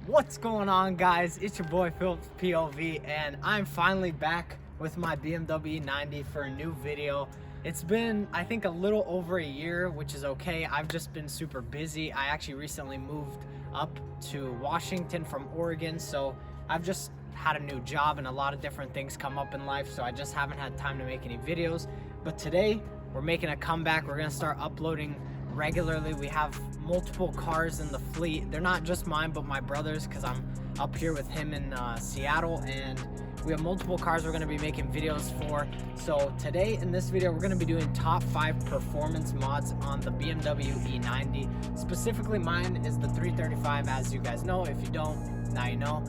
What's going on, guys? It's your boy Phillips POV, and I'm finally back with my BMW E90 for a new video. It's been, I think, a little over a year, which is okay. I've just been super busy. I actually recently moved up to Washington from Oregon, so I've just had a new job and a lot of different things come up in life, so I just haven't had time to make any videos. But today we're making a comeback. We're gonna start uploading regularly. We have multiple cars in the fleet. They're not just mine, but my brother's, because I'm up here with him in Seattle, and we have multiple cars we're going to be making videos for. So today in this video we're going to be doing top 5 performance mods on the BMW E90. Specifically, mine is the 335, as you guys know. If you don't, now you know.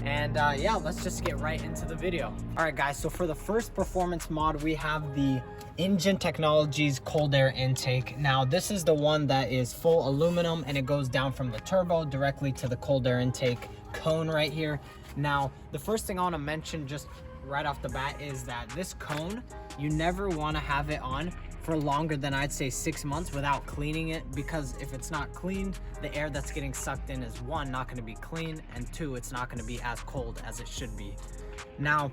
And yeah, let's just get right into the video. All right, guys, so for the first performance mod, we have the Engine Technologies cold air intake. Now, this is the one that is full aluminum, and it goes down from the turbo directly to the cold air intake cone right here. Now, the first thing I want to mention just right off the bat is that this cone, you never want to have it on for longer than, I'd say, 6 months without cleaning it, because if it's not cleaned, the air that's getting sucked in is, 1, not going to be clean, and 2, it's not going to be as cold as it should be. Now,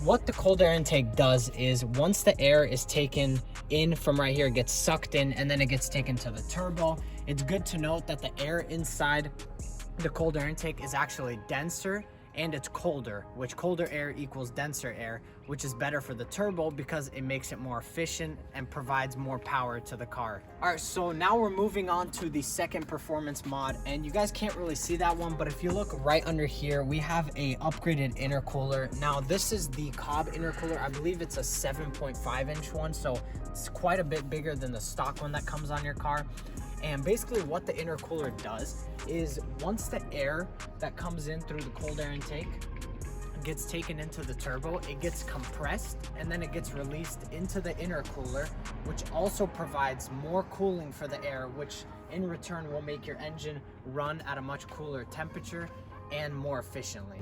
what the cold air intake does is, once the air is taken in from right here, it gets sucked in, and then it gets taken to the turbo. It's good to note that the air inside the cold air intake is actually denser and it's colder, which colder air equals denser air, which is better for the turbo because it makes it more efficient and provides more power to the car. All right, so now we're moving on to the second performance mod, and you guys can't really see that one, but if you look right under here, we have a upgraded intercooler. Now, this is the Cobb intercooler. I believe it's a 7.5 inch one, so it's quite a bit bigger than the stock one that comes on your car. And basically what the intercooler does is, once the air that comes in through the cold air intake gets taken into the turbo, it gets compressed and then it gets released into the intercooler, which also provides more cooling for the air, which in return will make your engine run at a much cooler temperature and more efficiently.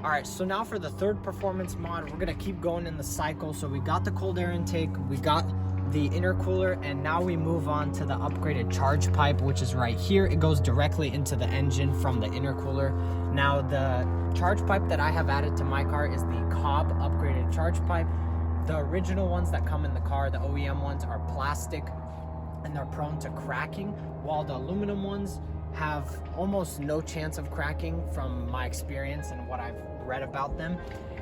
All right, so now for the third performance mod, we're gonna keep going in the cycle. So we got the cold air intake, we got the intercooler, and now we move on to the upgraded charge pipe, which is right here. It goes directly into the engine from the intercooler. Now, the charge pipe that I have added to my car is the Cobb upgraded charge pipe. The original ones that come in the car, the OEM ones, are plastic and they're prone to cracking, while the aluminum ones have almost no chance of cracking from my experience and what I've read about them.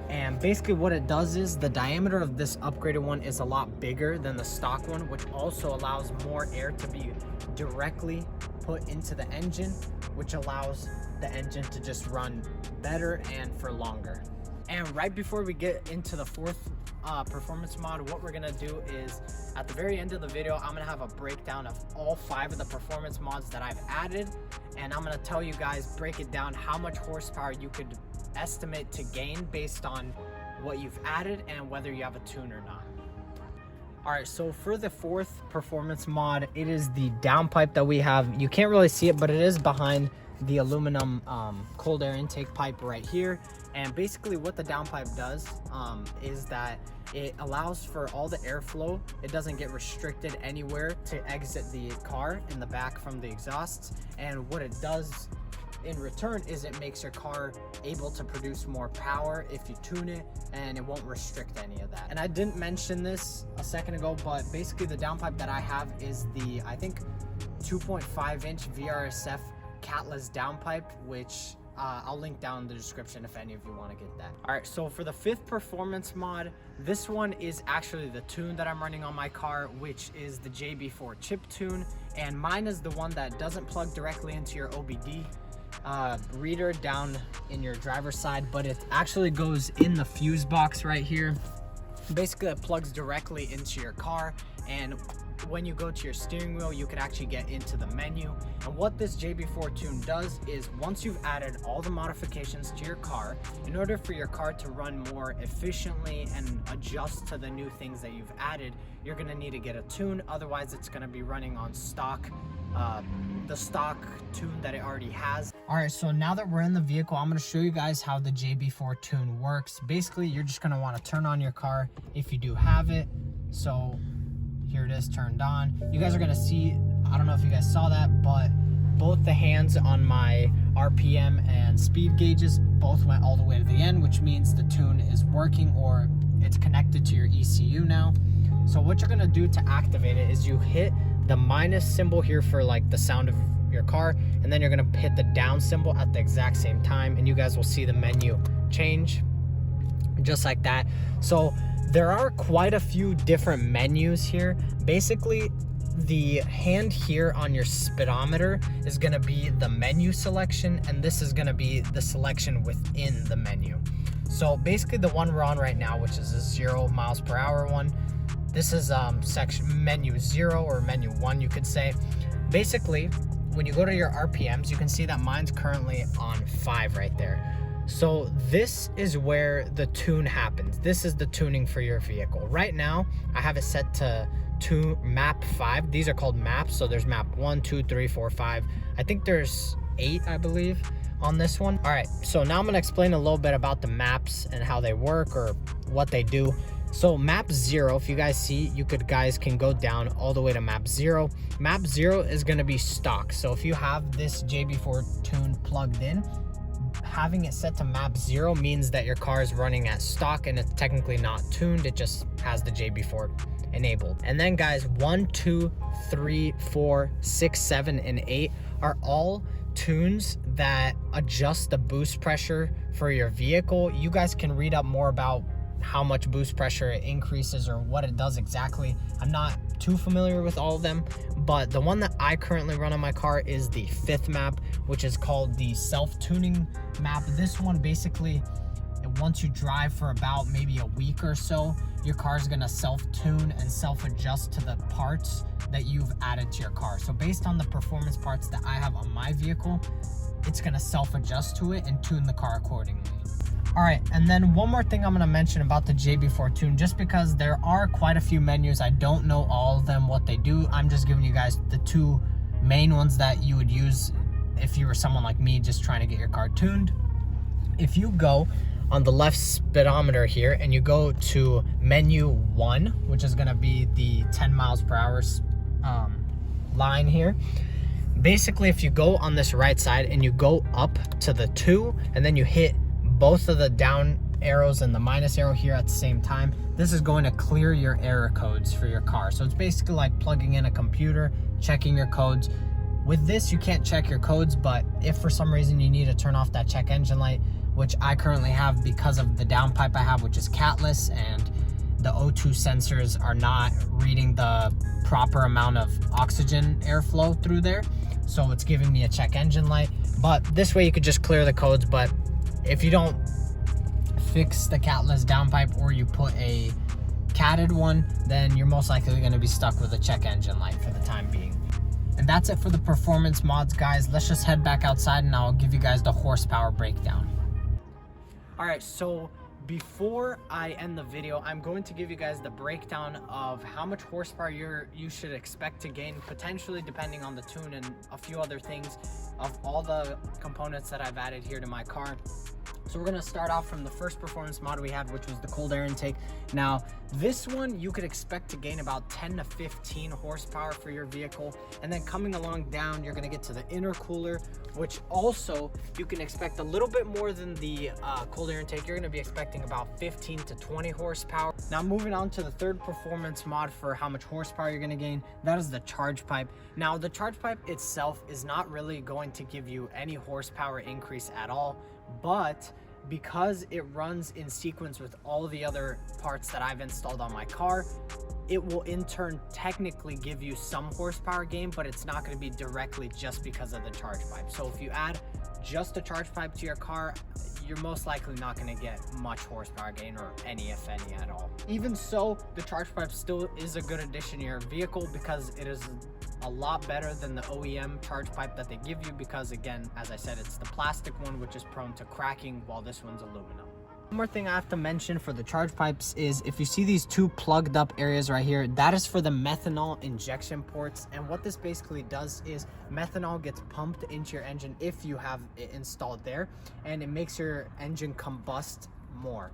And basically what it does is, the diameter of this upgraded one is a lot bigger than the stock one, which also allows more air to be directly put into the engine, which allows the engine to just run better and for longer. And right before we get into the fourth performance mod, what we're gonna do is, at the very end of the video, I'm gonna have a breakdown of all 5 of the performance mods that I've added, and I'm gonna tell you guys, break it down, how much horsepower you could estimate to gain based on what you've added and whether you have a tune or not. All right, so for the fourth performance mod, it is the downpipe that we have. You can't really see it, but it is behind the aluminum cold air intake pipe right here. And basically what the downpipe does is that it allows for all the airflow. It doesn't get restricted anywhere to exit the car in the back from the exhausts. And what it does in return is it makes your car able to produce more power if you tune it, and it won't restrict any of that. And I didn't mention this a second ago, but basically the downpipe that I have is the, I think, 2.5 inch VRSF catless downpipe, which I'll link down in the description if any of you want to get that. All right, so for the fifth performance mod, this one is actually the tune that I'm running on my car, which is the JB4 chip tune, and mine is the one that doesn't plug directly into your OBD reader down in your driver's side, but it actually goes in the fuse box right here. Basically, it plugs directly into your car, and when you go to your steering wheel, you can actually get into the menu. And what this JB4 tune does is, once you've added all the modifications to your car, in order for your car to run more efficiently and adjust to the new things that you've added, you're gonna need to get a tune. Otherwise, it's gonna be running on stock, the stock tune that it already has. All right, so now that we're in the vehicle, I'm gonna show you guys how the JB4 tune works. Basically, you're just gonna wanna turn on your car if you do have it. So here it is turned on. You guys are gonna see, I don't know if you guys saw that, but both the hands on my RPM and speed gauges both went all the way to the end, which means the tune is working, or it's connected to your ECU now. So what you're gonna do to activate it is you hit the minus symbol here for like the sound of your car, and then you're gonna hit the down symbol at the exact same time, and you guys will see the menu change just like that. So there are quite a few different menus here. Basically, the hand here on your speedometer is going to be the menu selection, and this is going to be the selection within the menu. So basically the one we're on right now, which is a 0 miles per hour one, this is section menu 0 or menu 1, you could say. Basically, when you go to your RPMs, you can see that mine's currently on 5 right there. So this is where the tune happens. This is the tuning for your vehicle. Right now, I have it set to map 5. These are called maps. So there's map 1, 2, 3, 4, 5. I think there's 8, I believe, on this one. All right, so now I'm gonna explain a little bit about the maps and how they work or what they do. So map 0, if you guys see, you guys can go down all the way to map 0. Map 0 is gonna be stock. So if you have this JB4 Tune plugged in, having it set to map 0 means that your car is running at stock and it's technically not tuned. It just has the JB4 enabled. And then guys, 1, 2, 3, 4, 6, 7, and 8 are all tunes that adjust the boost pressure for your vehicle. You guys can read up more about how much boost pressure it increases or what it does exactly. I'm not too familiar with all of them, but the one that I currently run on my car is the 5th map, which is called the self-tuning map. This one basically, once you drive for about maybe a week or so, your car is gonna self-tune and self-adjust to the parts that you've added to your car. So based on the performance parts that I have on my vehicle, it's gonna self-adjust to it and tune the car accordingly. All right, and then one more thing I'm gonna mention about the JB4 Tune, just because there are quite a few menus. I don't know all of them, what they do. I'm just giving you guys the 2 main ones that you would use if you were someone like me just trying to get your car tuned. If you go on the left speedometer here and you go to menu 1, which is gonna be the 10 miles per hour line here. Basically, if you go on this right side and you go up to the 2 and then you hit both of the down arrows and the minus arrow here at the same time, this is going to clear your error codes for your car. So it's basically like plugging in a computer, checking your codes. With this, you can't check your codes, but if for some reason you need to turn off that check engine light, which I currently have because of the downpipe I have, which is catless, and the O2 sensors are not reading the proper amount of oxygen airflow through there. So it's giving me a check engine light. But this way you could just clear the codes. But if you don't fix the catless downpipe or you put a catted one, then you're most likely going to be stuck with a check engine light for the time being. And that's it for the performance mods, guys. Let's just head back outside and I'll give you guys the horsepower breakdown. All right, so before I end the video, I'm going to give you guys the breakdown of how much horsepower you should expect to gain, potentially depending on the tune and a few other things, of all the components that I've added here to my car. So we're gonna start off from the first performance mod we had, which was the cold air intake. Now, this one you could expect to gain about 10 to 15 horsepower for your vehicle. And then coming along down, you're gonna get to the intercooler, which also you can expect a little bit more than the cold air intake. You're gonna be expecting about 15 to 20 horsepower. Now moving on to the third performance mod for how much horsepower you're gonna gain, that is the charge pipe. Now the charge pipe itself is not really going to give you any horsepower increase at all, but because it runs in sequence with all the other parts that I've installed on my car, it will in turn technically give you some horsepower gain, but it's not going to be directly just because of the charge pipe. So if you add just a charge pipe to your car, you're most likely not going to get much horsepower gain, or any, if any, at all. Even so, the charge pipe still is a good addition to your vehicle because it is a lot better than the OEM charge pipe that they give you, because again, as I said, it's the plastic one which is prone to cracking, while this one's aluminum. One more thing I have to mention for the charge pipes is if you see these 2 plugged up areas right here, that is for the methanol injection ports. And what this basically does is methanol gets pumped into your engine if you have it installed there, and it makes your engine combust more.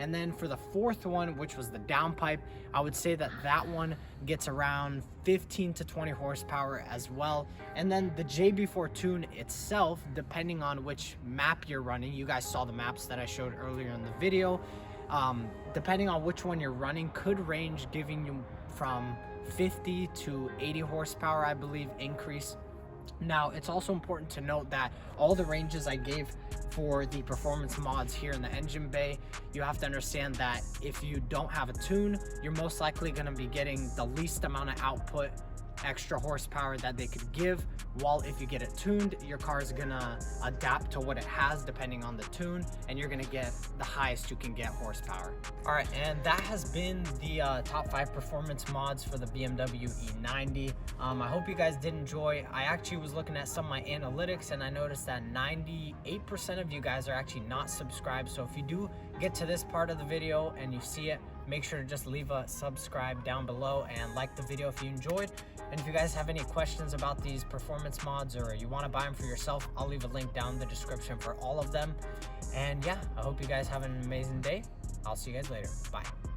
And then for the fourth one, which was the downpipe, I would say that that one gets around 15 to 20 horsepower as well. And then the JB4 Tune itself, depending on which map you're running, you guys saw the maps that I showed earlier in the video, depending on which one you're running, could range giving you from 50 to 80 horsepower, I believe, increase. Now, it's also important to note that all the ranges I gave for the performance mods here in the engine bay, you have to understand that if you don't have a tune, you're most likely going to be getting the least amount of output, extra horsepower that they could give, while if you get it tuned, your car is gonna adapt to what it has depending on the tune, and you're gonna get the highest you can get horsepower. All right, and that has been the top 5 performance mods for the BMW E90. I hope you guys did enjoy. I actually was looking at some of my analytics and I noticed that 98% of you guys are actually not subscribed. So if you do get to this part of the video and you see it, make sure to just leave a subscribe down below and like the video if you enjoyed. And if you guys have any questions about these performance mods or you want to buy them for yourself, I'll leave a link down in the description for all of them. And yeah, I hope you guys have an amazing day. I'll see you guys later. Bye.